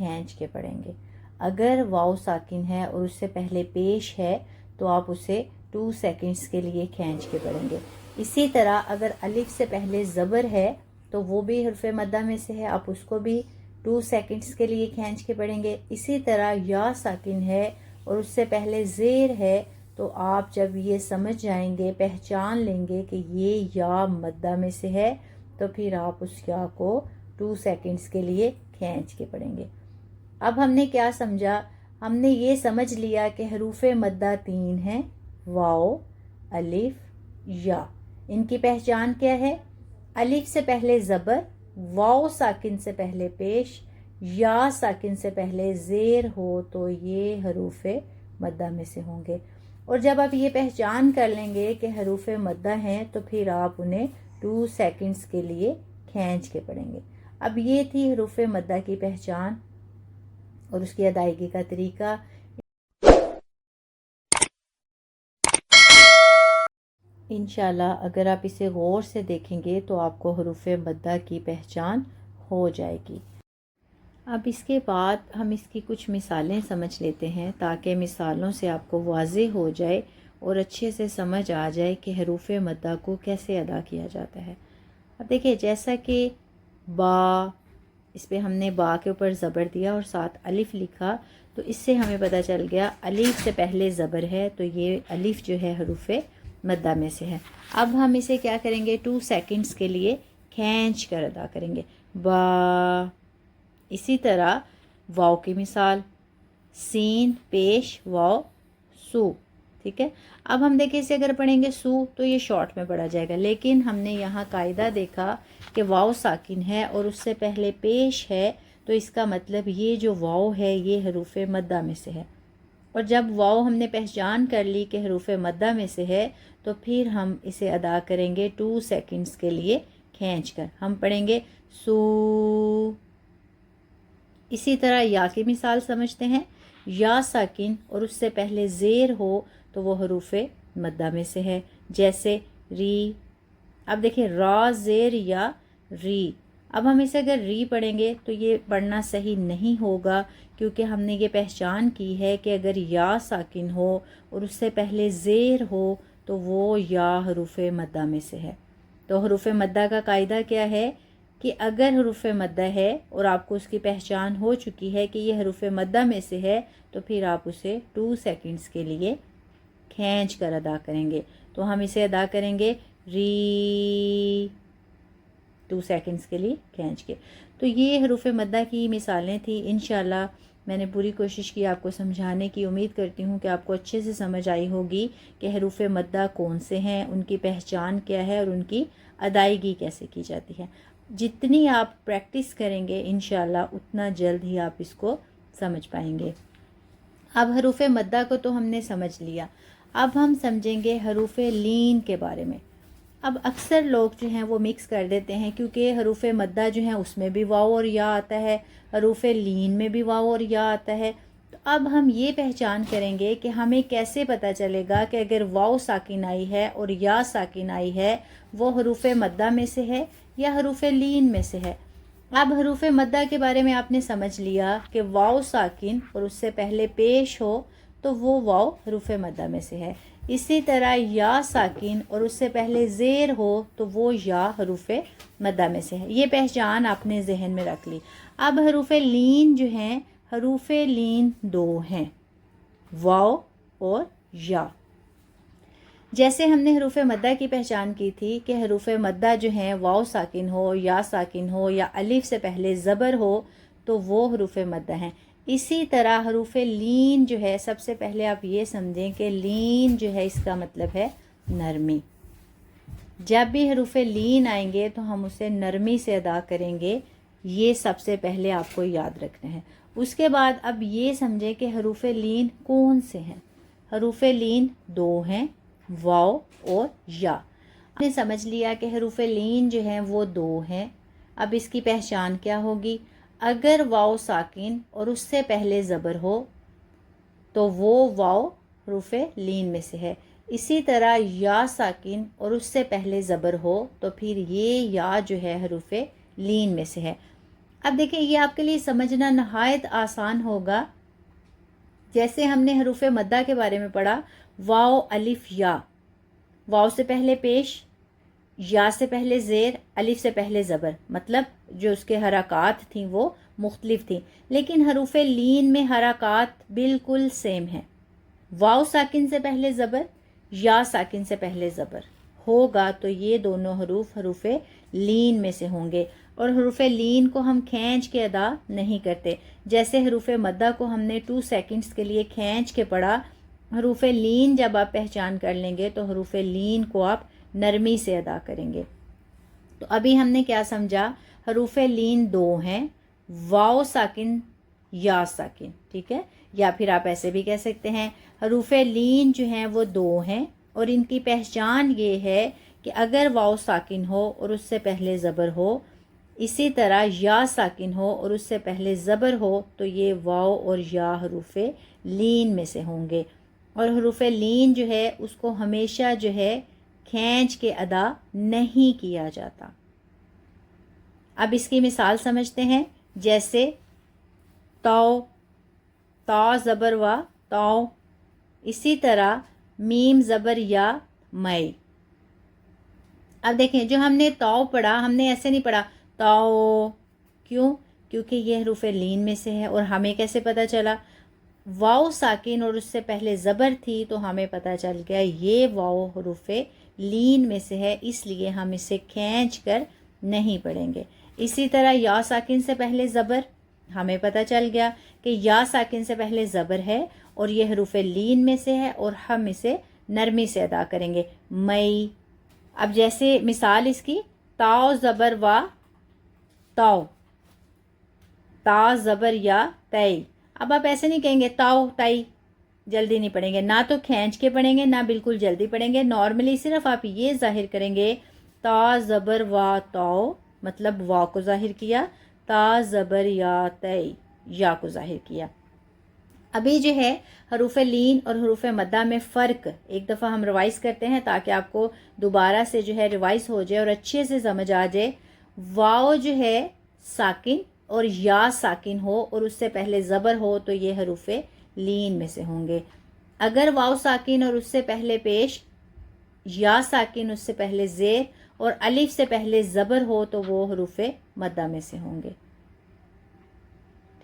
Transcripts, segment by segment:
کھینچ کے پڑھیں گے. اگر واو ساکن ہے اور اس سے پہلے پیش ہے تو آپ اسے 2 سیکنڈز کے لیے کھینچ کے پڑھیں گے. اسی طرح اگر الف سے پہلے زبر ہے تو وہ بھی حرف مدہ میں سے ہے، آپ اس کو بھی 2 سیکنڈز کے لیے کھینچ کے پڑھیں گے. اسی طرح یا ساکن ہے اور اس سے پہلے زیر ہے تو آپ جب یہ سمجھ جائیں گے، پہچان لیں گے کہ یہ یا مدہ میں سے ہے، تو پھر آپ اس یا کو 2 سیکنڈز کے لیے کھینچ کے پڑھیں گے. اب ہم نے کیا سمجھا؟ ہم نے یہ سمجھ لیا کہ حروف مدہ 3 ہیں، واو، الف، یا. ان کی پہچان کیا ہے؟ الف سے پہلے زبر، واو ساکن سے پہلے پیش، یا ساکن سے پہلے زیر ہو تو یہ حروف مدہ میں سے ہوں گے. اور جب آپ یہ پہچان کر لیں گے کہ حروف مدہ ہیں تو پھر آپ انہیں 2 سیکنڈز کے لیے کھینچ کے پڑھیں گے. اب یہ تھی حروف مدہ کی پہچان اور اس کی ادائیگی کا طریقہ. انشاءاللہ اگر آپ اسے غور سے دیکھیں گے تو آپ کو حروف مدہ کی پہچان ہو جائے گی. اب اس کے بعد ہم اس کی کچھ مثالیں سمجھ لیتے ہیں تاکہ مثالوں سے آپ کو واضح ہو جائے اور اچھے سے سمجھ آ جائے کہ حروف مدہ کو کیسے ادا کیا جاتا ہے. اب دیکھیں جیسا کہ با، اس پہ ہم نے با کے اوپر زبر دیا اور ساتھ الف لکھا تو اس سے ہمیں پتہ چل گیا الف سے پہلے زبر ہے تو یہ الف جو ہے حروف مدہ میں سے ہے. اب ہم اسے کیا کریں گے؟ 2 سیکنڈز کے لیے کھینچ کر ادا کریں گے. با. اسی طرح واو کی مثال، سین پیش واو سو. ٹھیک ہے. اب ہم دیکھیں اسے اگر پڑھیں گے سو تو یہ شارٹ میں پڑھا جائے گا، لیکن ہم نے یہاں قاعدہ دیکھا کہ واو ساکن ہے اور اس سے پہلے پیش ہے تو اس کا مطلب یہ جو واو ہے یہ حروف مدہ میں سے ہے. اور جب واو ہم نے پہچان کر لی کہ حروف مدہ میں سے ہے تو پھر ہم اسے ادا کریں گے 2 سیکنڈز کے لیے کھینچ کر. ہم پڑھیں گے سو. اسی طرح یا کی مثال سمجھتے ہیں. یا ساکن اور اس سے پہلے زیر ہو تو وہ حروف مدہ میں سے ہے، جیسے ری. اب دیکھیں را زیر یا ری. اب ہم اسے اگر ری پڑھیں گے تو یہ پڑھنا صحیح نہیں ہوگا کیونکہ ہم نے یہ پہچان کی ہے کہ اگر یا ساکن ہو اور اس سے پہلے زیر ہو تو وہ یا حروف مدہ میں سے ہے. تو حروف مدہ کا قاعدہ کیا ہے کہ اگر حروف مدہ ہے اور آپ کو اس کی پہچان ہو چکی ہے کہ یہ حروف مدہ میں سے ہے تو پھر آپ اسے 2 سیکنڈز کے لیے کھینچ کر ادا کریں گے. تو ہم اسے ادا کریں گے ری، 2 سیکنڈز کے لیے کھینچ کے. تو یہ حروف مدہ کی مثالیں تھیں. انشاءاللہ میں نے پوری کوشش کی آپ کو سمجھانے کی. امید کرتی ہوں کہ آپ کو اچھے سے سمجھ آئی ہوگی کہ حروف مدہ کون سے ہیں، ان کی پہچان کیا ہے اور ان کی ادائیگی کیسے کی جاتی ہے. جتنی آپ پریکٹس کریں گے انشاءاللہ اتنا جلد ہی آپ اس کو سمجھ پائیں گے. اب حروف مدہ کو تو ہم نے سمجھ لیا. اب ہم سمجھیں گے حروف لین کے بارے میں. اب اکثر لوگ جو ہیں وہ مکس کر دیتے ہیں کیونکہ حروف مدہ جو ہیں اس میں بھی واو اور یا آتا ہے، حروف لین میں بھی واو اور یا آتا ہے. تو اب ہم یہ پہچان کریں گے کہ ہمیں کیسے پتہ چلے گا کہ اگر واو ساکن آئی ہے اور یا ساکن آئی ہے وہ حروف مدہ میں سے ہے یا حروف لین میں سے ہے. اب حروف مدہ کے بارے میں آپ نے سمجھ لیا کہ واو ساکن اور اس سے پہلے پیش ہو تو وہ واو حروف مدہ میں سے ہے. اسی طرح یا ساکن اور اس سے پہلے زیر ہو تو وہ یا حروف مدہ میں سے ہے. یہ پہچان آپ نے ذہن میں رکھ لی. اب حروف لین جو ہیں، حروف لین 2 ہیں، واو اور یا. جیسے ہم نے حروف مدہ کی پہچان کی تھی کہ حروف مدہ جو ہیں واو ساکن ہو یا ساکن ہو یا الف سے پہلے زبر ہو تو وہ حروف مدہ ہیں. اسی طرح حروف لین جو ہے، سب سے پہلے آپ یہ سمجھیں کہ لین جو ہے اس کا مطلب ہے نرمی. جب بھی حروف لین آئیں گے تو ہم اسے نرمی سے ادا کریں گے. یہ سب سے پہلے آپ کو یاد رکھنا ہے. اس کے بعد اب یہ سمجھیں کہ حروف لین کون سے ہیں. حروف لین 2 ہیں، واو اور یا. آپ نے سمجھ لیا کہ حروف لین جو ہیں وہ 2 ہیں. اب اس کی پہچان کیا ہوگی؟ اگر واو ساکن اور اس سے پہلے زبر ہو تو وہ واو حروف لین میں سے ہے. اسی طرح یا ساکن اور اس سے پہلے زبر ہو تو پھر یہ یا جو ہے حروف لین میں سے ہے. اب دیکھیں یہ آپ کے لیے سمجھنا نہایت آسان ہوگا. جیسے ہم نے حروف مدہ کے بارے میں پڑھا، واو الف یا، واو سے پہلے پیش، یا سے پہلے زیر، الف سے پہلے زبر، مطلب جو اس کے حرکات تھیں وہ مختلف تھیں، لیکن حروف لین میں حرکات بالکل سیم ہیں. واو ساکن سے پہلے زبر، یا ساکن سے پہلے زبر ہوگا تو یہ دونوں حروف لین میں سے ہوں گے. اور حروف لین کو ہم کھینچ کے ادا نہیں کرتے، جیسے حروف مدہ کو ہم نے 2 سیکنڈز کے لیے کھینچ کے پڑھا. حروف لین جب آپ پہچان کر لیں گے تو حروف لین کو آپ نرمی سے ادا کریں گے. تو ابھی ہم نے کیا سمجھا؟ حروف لین 2 ہیں، واو ساکن، یا ساکن، ٹھیک ہے. یا پھر آپ ایسے بھی کہہ سکتے ہیں حروف لین جو ہیں وہ 2 ہیں، اور ان کی پہچان یہ ہے کہ اگر واو ساکن ہو اور اس سے پہلے زبر ہو، اسی طرح یا ساکن ہو اور اس سے پہلے زبر ہو، تو یہ واو اور یا حروف لین میں سے ہوں گے. اور حروف لین جو ہے اس کو ہمیشہ جو ہے کھینچ کے ادا نہیں کیا جاتا. اب اس کی مثال سمجھتے ہیں، جیسے تو، تا زبر و تو، اسی طرح میم زبر یا، مئی. اب دیکھیں جو ہم نے تو پڑھا، ہم نے ایسے نہیں پڑھا تو، کیوں؟ کیونکہ یہ حروف لین میں سے ہے. اور ہمیں کیسے پتہ چلا؟ واو ساکن اور اس سے پہلے زبر تھی تو ہمیں پتہ چل گیا یہ واو حروف لین میں سے ہے، اس لیے ہم اسے کھینچ کر نہیں پڑھیں گے. اسی طرح یا ساکن سے پہلے زبر، ہمیں پتہ چل گیا کہ یا ساکن سے پہلے زبر ہے اور یہ حروف لین میں سے ہے، اور ہم اسے نرمی سے ادا کریں گے، مئی. اب جیسے مثال اس کی، تا زبر و تو، تا زبر یا، تئی. اب آپ ایسے نہیں کہیں گے تاؤ تائی، جلدی نہیں پڑھیں گے، نہ تو کھینچ کے پڑھیں گے نہ بالکل جلدی پڑھیں گے. نارملی صرف آپ یہ ظاہر کریں گے تا زبر و تو، مطلب وا کو ظاہر کیا، تا زبر یا تئی، یا کو ظاہر کیا. ابھی جو ہے حروف لین اور حروف مدہ میں فرق ایک دفعہ ہم ریوائز کرتے ہیں تاکہ آپ کو دوبارہ سے جو ہے ریوائز ہو جائے اور اچھے سے سمجھ آ جائے. واو جو ہے ساکن اور یا ساکن ہو اور اس سے پہلے زبر ہو تو یہ حروف لین میں سے ہوں گے. اگر واو ساکن اور اس سے پہلے پیش، یا ساکن اس سے پہلے زیر اور الف سے پہلے زبر ہو تو وہ حروف مدہ میں سے ہوں گے.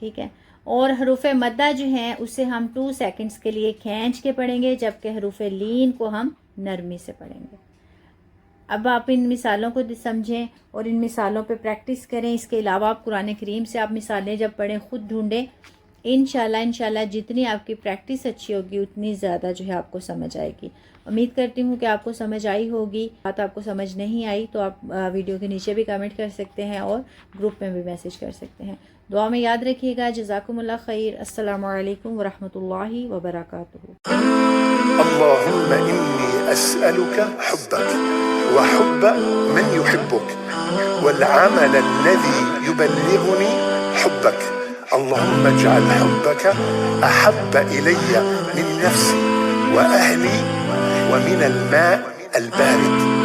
ٹھیک ہے. اور حروف مدہ جو ہیں اسے ہم 2 سیکنڈز کے لیے کھینچ کے پڑھیں گے، جبکہ حروف لین کو ہم نرمی سے پڑھیں گے. اب آپ ان مثالوں کو سمجھیں اور ان مثالوں پہ پریکٹس کریں. اس کے علاوہ آپ قرآن کریم سے آپ مثالیں جب پڑھیں خود ڈھونڈیں. انشاءاللہ جتنی آپ کی پریکٹس اچھی ہوگی اتنی زیادہ جو ہے آپ کو سمجھ آئے گی. امید کرتی ہوں کہ آپ کو سمجھ آئی ہوگی. بات آپ کو سمجھ نہیں آئی تو آپ ویڈیو کے نیچے بھی کمنٹ کر سکتے ہیں اور گروپ میں بھی میسج کر سکتے ہیں. دعا میں یاد رکھیے گا. جزاکم اللہ خیر. السلام علیکم ورحمۃ اللہ وبرکاتہ. اللهم إني أسألك حبك وحب من يحبك والعمل الذي يبلغني حبك. اللهم اجعل حبك أحب إلي من نفسي وأهلي ومن الماء البارد.